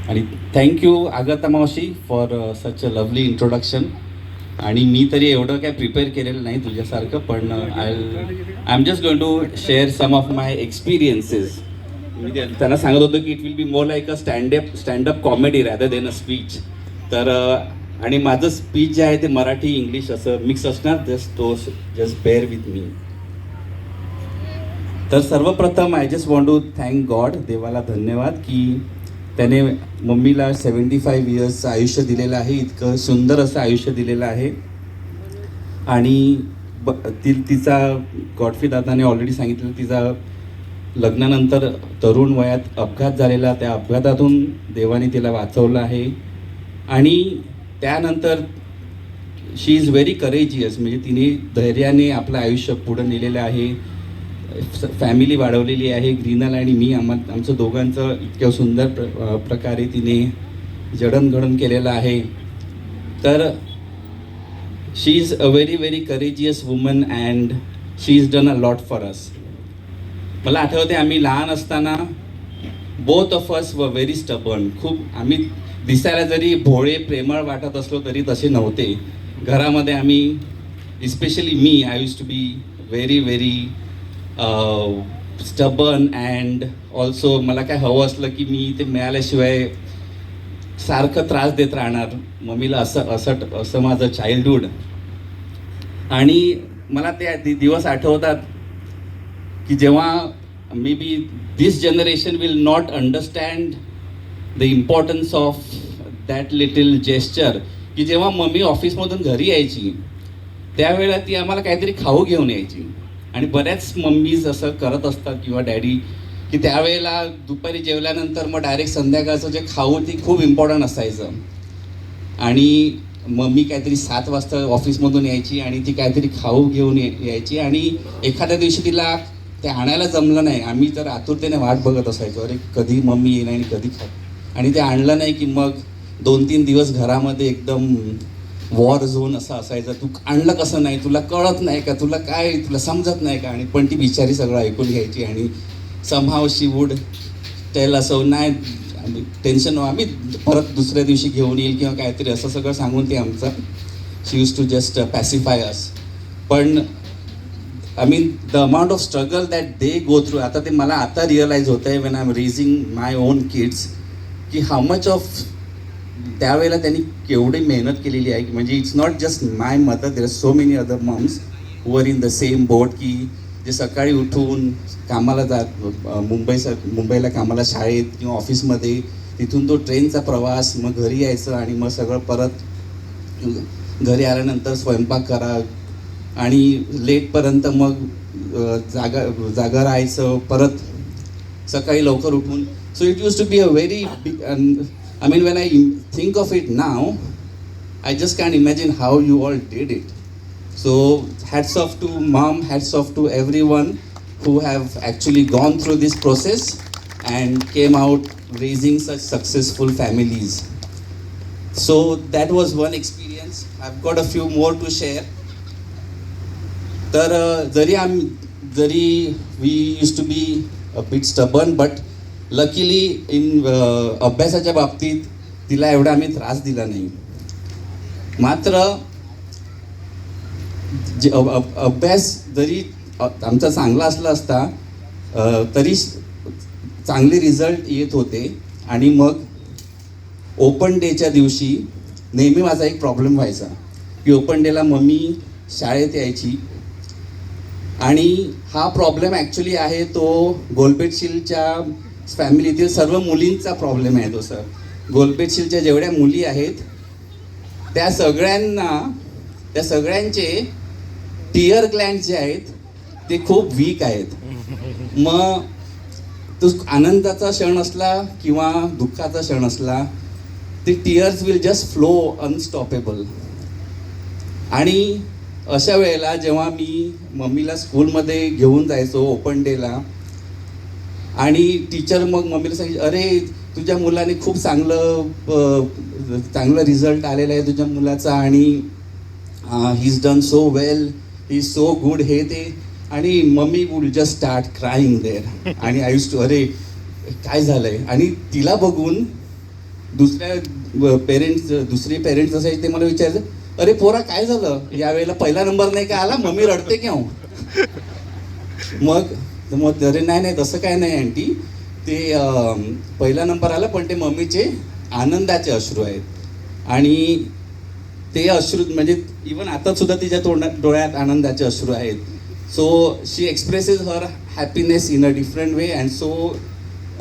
आणि थँक्यू आगता मावशी for such a lovely introduction. आणि मी तरी एवढं काय प्रिपेअर केलेलं नाही तुझ्यासारखं, पण I am just going to share some of my experiences. मी त्यांना सांगत होतो की it will be more like a standup comedy rather than a speech. तर आणि माझं स्पीच जे आहे ते मराठी इंग्लिश असं मिक्स असणार, जस्ट बेअर विथ मी. तर सर्वप्रथम I just want to thank God, देवाला धन्यवाद की त्याने मम्मीला 75 इयर्सचं आयुष्य दिलेलं आहे, इतकं सुंदर असं आयुष्य दिलेलं आहे. आणि तिचा गॉडफ्री दादाने ऑलरेडी सांगितलं, तिचा लग्नानंतर तरुण वयात अपघात झालेला, त्या अपघातातून देवाने तिला वाचवलं आहे. आणि त्यानंतर शी इज व्हेरी करेजियस, म्हणजे तिने धैर्याने आपलं आयुष्य पुढं नेलेलं आहे. फॅमिली वाढवलेली आहे. ग्रीनल आणि मी आमचं दोघांचं इतक्या सुंदर प्रकारे तिने जडणघडण केलेलं आहे. तर she is a very very courageous woman and she is done a lot for us. मला आठवते आम्ही लहान असताना बोथ ऑफ अस वर व्हेरी स्टबर्न. खूप आम्ही दिसायला जरी भोळे प्रेमळ वाटत असलो तरी तसे नव्हते. घरामध्ये आम्ही, इस्पेशली मी, I use to be very very stubborn and also मला काय हवं असलं की मी ते मिळाल्याशिवाय सारखं त्रास देत राहणार मम्मीला. असं असं असं माझं चाइल्डहूड. आणि मला ते दिवस आठवतात की जेव्हा may be this generation will not understand the importance of that little gesture, की जेव्हा मम्मी ऑफिसमधून घरी यायची त्यावेळेला ती आम्हाला काहीतरी खाऊ घेऊन यायची. आणि बऱ्याच मम्मीज असं करत असतात किंवा डॅडी, की त्यावेळेला दुपारी जेवल्यानंतर मग डायरेक्ट संध्याकाळचं जे खाऊ ती खूप इम्पॉर्टंट असायचं. आणि मम्मी काहीतरी 7 वाजता ऑफिसमधून यायची आणि ती काहीतरी खाऊ घेऊन यायची. आणि एखाद्या दिवशी तिला ते आणायला जमलं नाही, आम्ही तर आतुरतेने वाट बघत असायचो, अरे कधी मम्मी येईल आणि कधी खाऊ. आणि ते आणलं नाही की मग 2-3 दिवस घरामध्ये एकदम वॉर झोन असा असायचा. तू आणलं कसं नाही, तुला कळत नाही का, तुला काय, तुला समजत नाही का. आणि पण ती बिचारी सगळं ऐकून घ्यायची आणि समहाव शी वूड टेल असं, नाही टेन्शन आम्ही परत दुसऱ्या दिवशी घेऊन येईल किंवा काहीतरी असं सगळं सांगून ते आमचं she use to just pacify us. पण I mean the amount of struggle that they go through, आता ते मला आता रिअलाइज होतं आहे when I am raising my own kids, की हाऊ मच ऑफ त्यावेळेला त्यांनी केवढी मेहनत केलेली आहे. म्हणजे it's not just my mother, there are so many other mums who are in the same boat, की जे सकाळी उठून कामाला मुंबईला कामाला, शाळेत किंवा ऑफिसमध्ये, तिथून तो ट्रेनचा प्रवास, मग घरी यायचं आणि मग सगळं परत घरी आल्यानंतर स्वयंपाक करा आणि लेटपर्यंत मग जागा राहायचं, परत सकाळी लवकर उठून. So it use to be a very big, I mean, when I think of it now, I just can't imagine how you all did it. So, hats off to mom, hats off to everyone who have actually gone through this process and came out raising such successful families. So, that was one experience. I've got a few more to share. तर जरी we used to be a bit stubborn, but luckily अभ्यासाच्या बाबतीत तिला एवढा आम्ही त्रास दिला नाही. मात्र अभ्यास जरी आमचा चांगला असला असता तरी चांगले रिझल्ट येत होते. आणि मग ओपन डेच्या दिवशी नेहमी माझा एक प्रॉब्लेम व्हायचा की ओपन डेला मम्मी शाळेत यायची. आणि हा प्रॉब्लेम ॲक्च्युली आहे तो गोलपेटशीलच्या फॅमिलीतील सर्व मुलींचा प्रॉब्लेम आहे. तो सर गोलपेटशीलच्या जेवढ्या मुली आहेत त्या सगळ्यांचे टिअर ग्लँड जे आहेत ते खूप वीक आहेत. मग तो आनंदाचा क्षण असला किंवा दुःखाचा क्षण असला, ते tears will just flow unstoppable. आणि अशा वेळेला जेव्हा मी मम्मीला स्कूलमध्ये घेऊन जायचो ओपन डेला, आणि टीचर मग मम्मीला सांगितलं, अरे तुझ्या मुलाने खूप चांगलं रिझल्ट आलेला आहे तुझ्या मुलाचा, आणि he is done so well, he is so good, हे ते. आणि mummy would just start crying there. आणि आय यूज टू, अरे काय झालंय. आणि तिला बघून दुसरे पेरेंट्स असायचे ते मला विचारायचं, अरे पोरा काय झालं यावेळेला पहिला नंबर नाही का आला, मम्मी रडते की हो. मग अरे नाही नाही तसं काय नाही आंटी, ते पहिला नंबर आला पण ते मम्मीचे आनंदाचे अश्रू आहेत. आणि ते अश्रू म्हणजे इवन आता सुद्धा तिच्या डोळ्यात आनंदाचे अश्रू आहेत. So she expresses her happiness in a different way, and so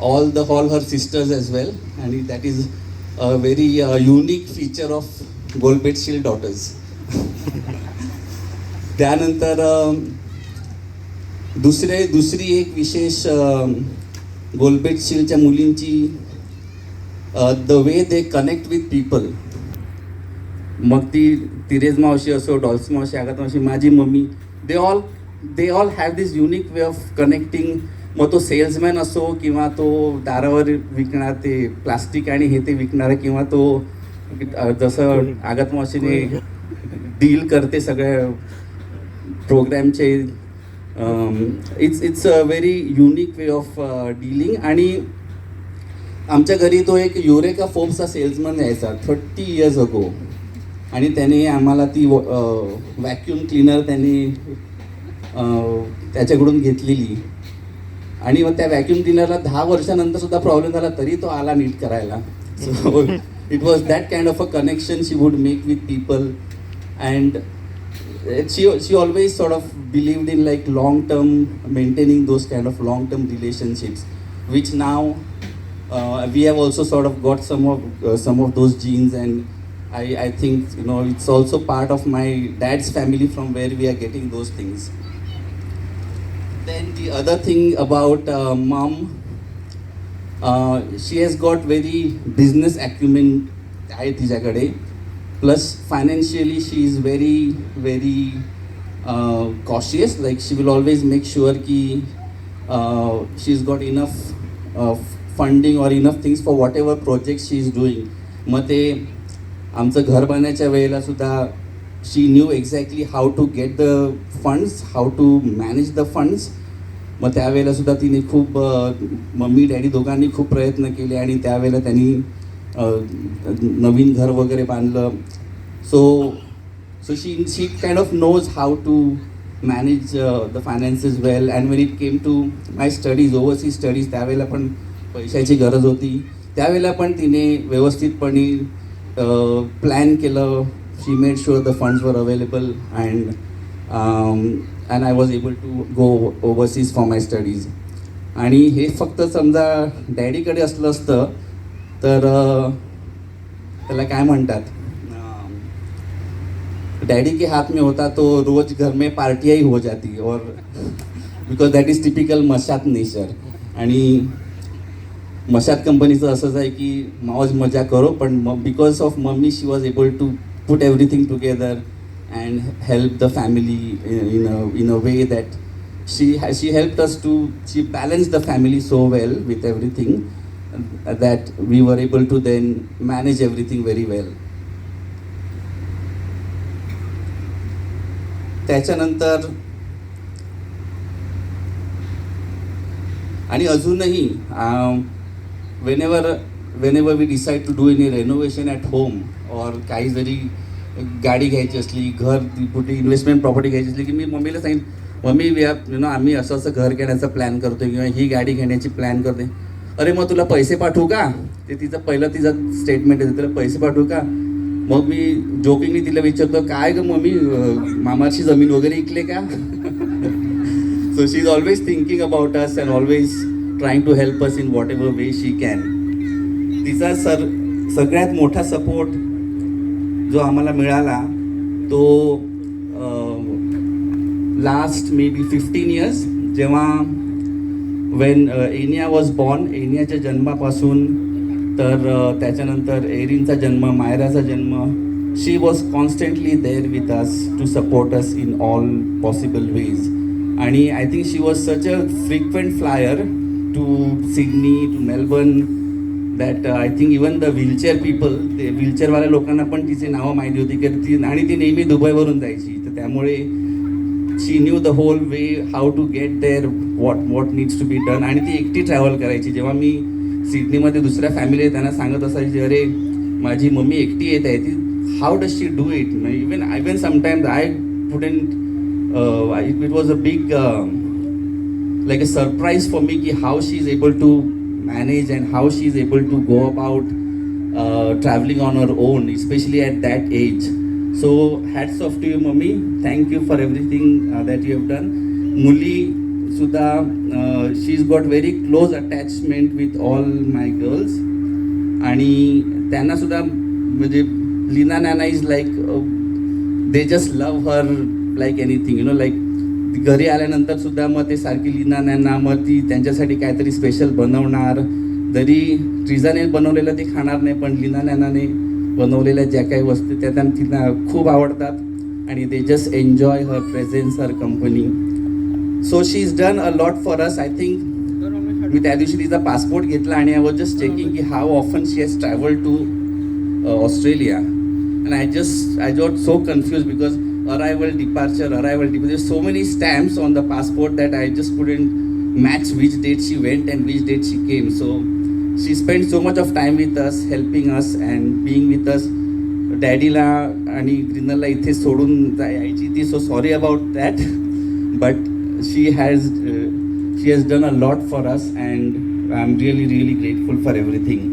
all her sisters as well. आणि that is a very unique feature of गोलबेटशील डॉटर्स. त्यानंतर दुसरी एक विशेष गोलबेटशीलच्या मुलींची the way they connect with people. मग ती तिरेज मावशी असो, डॉल्स मावशी, आगात मावशी, माझी mummy, they all have this unique way of connecting. मग तो सेल्समॅन असो किंवा तो दारावर विकणार ते प्लास्टिक आणि हे ते विकणारा, किंवा तो जसं आगात मावशीने डील करते सगळ्या प्रोग्रॅमचे. It's a very unique way of dealing. आणि आमच्या घरी तो एक युरेका फोर्ब्सचा सेल्समन यायचा 30 years ago, आणि त्याने आम्हाला ती व्हॅक्यूम क्लीनर त्याने त्याच्याकडून घेतलेली. आणि मग त्या व्हॅक्यूम क्लीनरला 10 वर्षानंतर सुद्धा प्रॉब्लेम झाला तरी तो आला नीट करायला. So it was that kind of a connection she would make with people. And she always sort of believed in like long term, maintaining those kind of long term relationships, which now we have also sort of got some of those genes. And I think it's also part of my dad's family from where we are getting those things. Then the other thing about mom, she has got very business acumen आहे तिच्याकडे. Plus financially she is very cautious. Like she will always make sure ki she's got enough funding or enough things for whatever projects she is doing. मग ते आमचं घर बांधण्याच्या वेळेला सुद्धा she knew exactly how to get the funds, how to manage the funds. मग त्यावेळेला सुद्धा तिने खूप मम्मी डॅडी दोघांनी खूप प्रयत्न केले आणि त्यावेळेला त्यांनी नवीन घर वगैरे बांधलं. So she kind of knows how to manage the finances well. And when it came to my studies, overseas studies, त्यावेळेला पण पैशाची गरज होती. त्यावेळेला पण तिने व्यवस्थितपणे प्लॅन केलं. She made sure the funds were available, and I was able to go overseas for my studies. आणि हे फक्त समजा डॅडीकडे असलं असतं तर त्याला काय म्हणतात, डैडी के हाथ में होता तो रोज घर में पार्टियाँ ही हो जाती. और बिकॉज दॅट इज टिपिकल मशात नेचर. आणि मशात कंपनीचं असंच आहे की मौज मजा करो, पण because of mummy she was able to put everything together and help the family in a way that she helped us to, she balanced the family so well with everything that we were able to then manage everything very well. त्याच्यानंतर आणि अजूनही whenever we decide to do any renovation at home, और काही जरी गाडी घ्यायची असली, घर कुठे इन्व्हेस्टमेंट प्रॉपर्टी घ्यायची असली, की मी मम्मीला सांगितलं, मम्मी वी हॅव आम्ही असं घर घेण्याचा प्लॅन करतोय किंवा ही गाडी घेण्याची प्लॅन करते. अरे मग तुला पैसे पाठवू का, ते तिचं स्टेटमेंट आहे, तुला पैसे पाठवू का. मग मी जोकिंगली तिला विचारतो, काय ग मम्मी मामाची जमीन वगैरे इकले का. So she is always thinking about us and always trying to help us in whatever way she can. तिचा सगळ्यात मोठा सपोर्ट जो आम्हाला मिळाला तो लास्ट मे बी 15 years, जेव्हा वेन एनिया वॉज बॉर्न, एनियाच्या जन्मापासून तर त्याच्यानंतर एरिनचा जन्म, मायराचा जन्म, she was constantly there with us to support us in all possible ways. आणि I think she was such a frequent flyer to Sydney, to Melbourne, that I think even the wheelchair people, ते व्हीलचेअरवाल्या लोकांना पण तिची नावं माहिती होती की ती, आणि ती नेहमी दुबईवरून जायची. तर त्यामुळे she knew the whole way how to get there, what needs to be done. आणि ती एकटी ट्रॅव्हल करायची. जेव्हा मी सिडनीमध्ये दुसऱ्या फॅमिली आहे त्यांना सांगत असायची, अरे माझी मम्मी एकटी येत आहे, ती how does she do it. Even sometimes I couldn't, it was a big like a surprise for me ki how she is able to manage and how she is able to go about traveling on her own, especially at that age. So hats off to you mummy, thank you for everything that you have done. Muli sudha, she's got very close attachment with all my girls आणि त्यांना सुद्धा म्हणजे Leena nana is like they just love her like anything, you know, like घरी आल्यानंतर सुद्धा मग ते सारखी लीना नॅना मग ती त्यांच्यासाठी काहीतरी स्पेशल बनवणार, जरी ट्रिझाने बनवलेलं ते खाणार नाही पण लीना नॅनाने बनवलेल्या ज्या काही वस्तू त्या त्यांना तिला खूप आवडतात आणि they just enjoy her presence, her company. So she is done a lot for us. I think मी त्या दिवशी तिचा पासपोर्ट घेतला आणि आय वॉज जस्ट चेकिंग की how often she has travel to Australia and I got so confuse because arrival, departure, there's so many stamps on the passport that I just couldn't match which date she went and which date she came. So she spent so much of time with us, helping us and being with us. डॅडीला आणि ग्रीनरला इथे सोडून यायची ती, so sorry about that, but she has done a lot for us and I am really grateful for everything.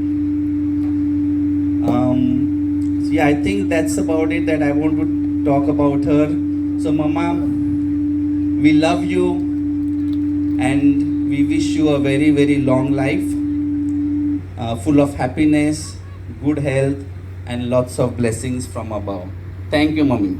I think that's about it that I want to talk about her. So mama, we love you and we wish you a very long life, full of happiness, good health and lots of blessings from above. Thank you mommy.